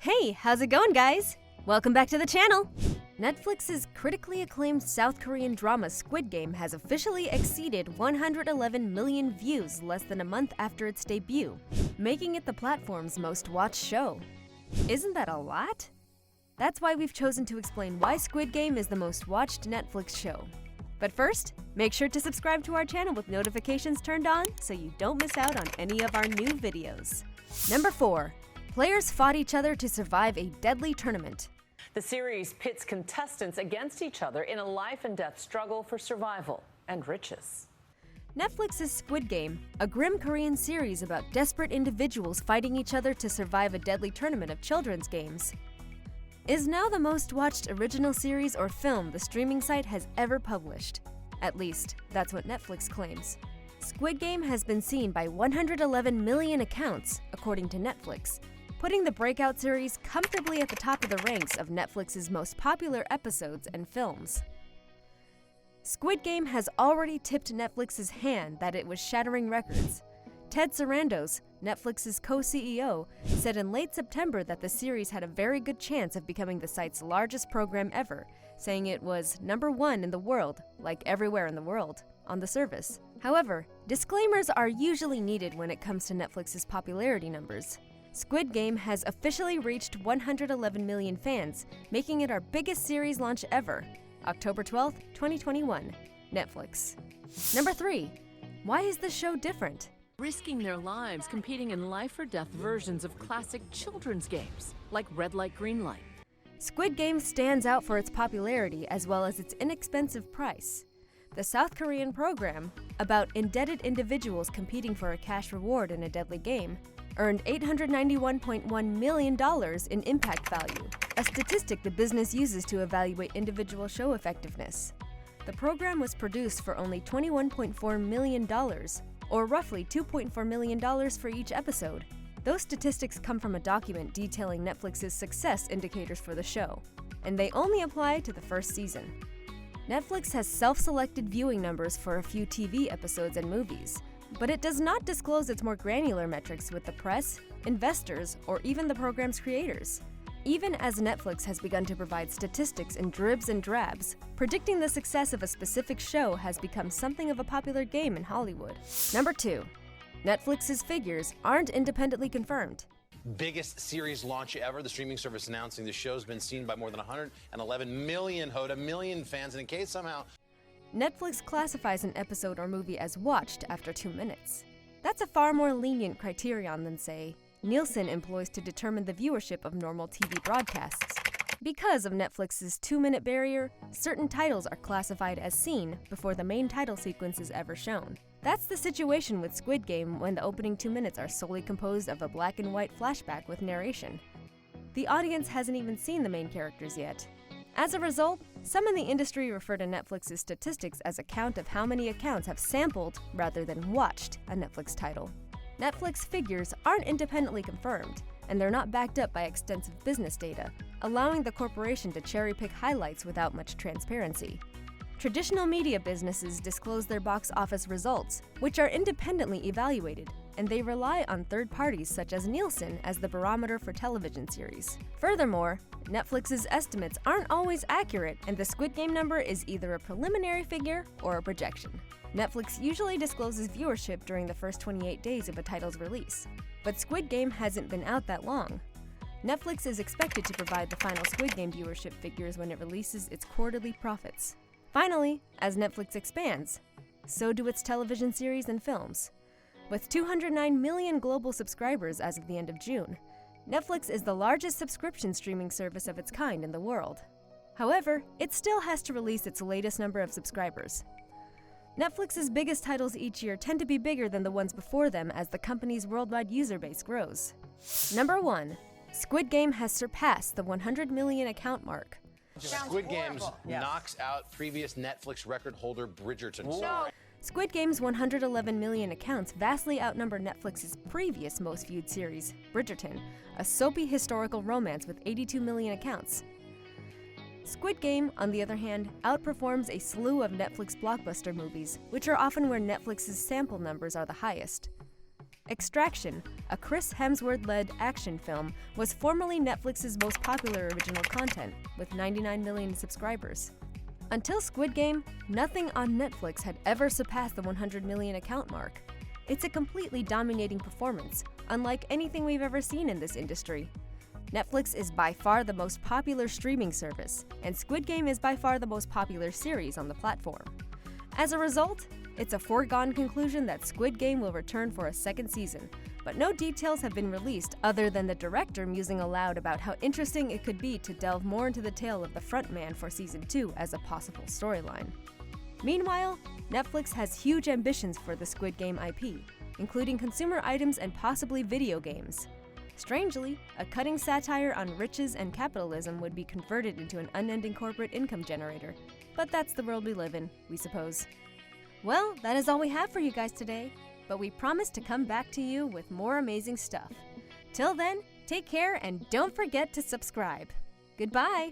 Hey, how's it going, guys? Welcome back to the channel! Netflix's critically acclaimed South Korean drama Squid Game has officially exceeded 111 million views less than a month after its debut, making it the platform's most watched show. Isn't that a lot? That's why we've chosen to explain why Squid Game is the most watched Netflix show. But first, make sure to subscribe to our channel with notifications turned on so you don't miss out on any of our new videos. Number 4. Players fought each other to survive a deadly tournament. The series pits contestants against each other in a life-and-death struggle for survival and riches. Netflix's Squid Game, a grim Korean series about desperate individuals fighting each other to survive a deadly tournament of children's games, is now the most watched original series or film the streaming site has ever published. At least, that's what Netflix claims. Squid Game has been seen by 111 million accounts, according to Netflix, putting the breakout series comfortably at the top of the ranks of Netflix's most popular episodes and films. Squid Game has already tipped Netflix's hand that it was shattering records. Ted Sarandos, Netflix's co-CEO, said in late September that the series had a very good chance of becoming the site's largest program ever, saying it was #1 in the world, like everywhere in the world, on the service. However, disclaimers are usually needed when it comes to Netflix's popularity numbers. Squid Game has officially reached 111 million fans, making it our biggest series launch ever. October 12th, 2021. Netflix. Number 3. Why is the show different? Risking their lives competing in life-or-death versions of classic children's games, like Red Light, Green Light. Squid Game stands out for its popularity as well as its inexpensive price. The South Korean program, about indebted individuals competing for a cash reward in a deadly game, earned $891.1 million in impact value, a statistic the business uses to evaluate individual show effectiveness. The program was produced for only $21.4 million, or roughly $2.4 million for each episode. Those statistics come from a document detailing Netflix's success indicators for the show, and they only apply to the first season. Netflix has self-selected viewing numbers for a few TV episodes and movies, but it does not disclose its more granular metrics with the press, investors, or even the program's creators. Even as Netflix has begun to provide statistics in dribs and drabs, predicting the success of a specific show has become something of a popular game in Hollywood. Number 2. Netflix's figures aren't independently confirmed. Biggest series launch ever. The streaming service announcing the show's been seen by more than 111 million fans, and in case somehow Netflix classifies an episode or movie as watched after 2 minutes. That's a far more lenient criterion than, say, Nielsen employs to determine the viewership of normal TV broadcasts. Because of Netflix's 2-minute barrier, certain titles are classified as seen before the main title sequence is ever shown. That's the situation with Squid Game when the opening 2 minutes are solely composed of a black and white flashback with narration. The audience hasn't even seen the main characters yet. As a result, some in the industry refer to Netflix's statistics as a count of how many accounts have sampled rather than watched a Netflix title. Netflix figures aren't independently confirmed, and they're not backed up by extensive business data, allowing the corporation to cherry-pick highlights without much transparency. Traditional media businesses disclose their box office results, which are independently evaluated, and they rely on third parties such as Nielsen as the barometer for television series. Furthermore, Netflix's estimates aren't always accurate, and the Squid Game number is either a preliminary figure or a projection. Netflix usually discloses viewership during the first 28 days of a title's release, but Squid Game hasn't been out that long. Netflix is expected to provide the final Squid Game viewership figures when it releases its quarterly profits. Finally, as Netflix expands, so do its television series and films. With 209 million global subscribers as of the end of June, Netflix is the largest subscription streaming service of its kind in the world. However, it still has to release its latest number of subscribers. Netflix's biggest titles each year tend to be bigger than the ones before them as the company's worldwide user base grows. Number 1. Squid Game has surpassed the 100 million account mark. Squid Games knocks out previous Netflix record holder Bridgerton. No. Squid Game's 111 million accounts vastly outnumber Netflix's previous most viewed series, Bridgerton, a soapy historical romance with 82 million accounts. Squid Game, on the other hand, outperforms a slew of Netflix blockbuster movies, which are often where Netflix's sample numbers are the highest. Extraction, a Chris Hemsworth-led action film, was formerly Netflix's most popular original content, with 99 million subscribers. Until Squid Game, nothing on Netflix had ever surpassed the 100 million account mark. It's a completely dominating performance, unlike anything we've ever seen in this industry. Netflix is by far the most popular streaming service, and Squid Game is by far the most popular series on the platform. As a result, it's a foregone conclusion that Squid Game will return for a second season, but no details have been released other than the director musing aloud about how interesting it could be to delve more into the tale of the frontman for season 2 as a possible storyline. Meanwhile, Netflix has huge ambitions for the Squid Game IP, including consumer items and possibly video games. Strangely, a cutting satire on riches and capitalism would be converted into an unending corporate income generator. But that's the world we live in, we suppose. Well, that is all we have for you guys today, but we promise to come back to you with more amazing stuff. Till then, take care and don't forget to subscribe. Goodbye!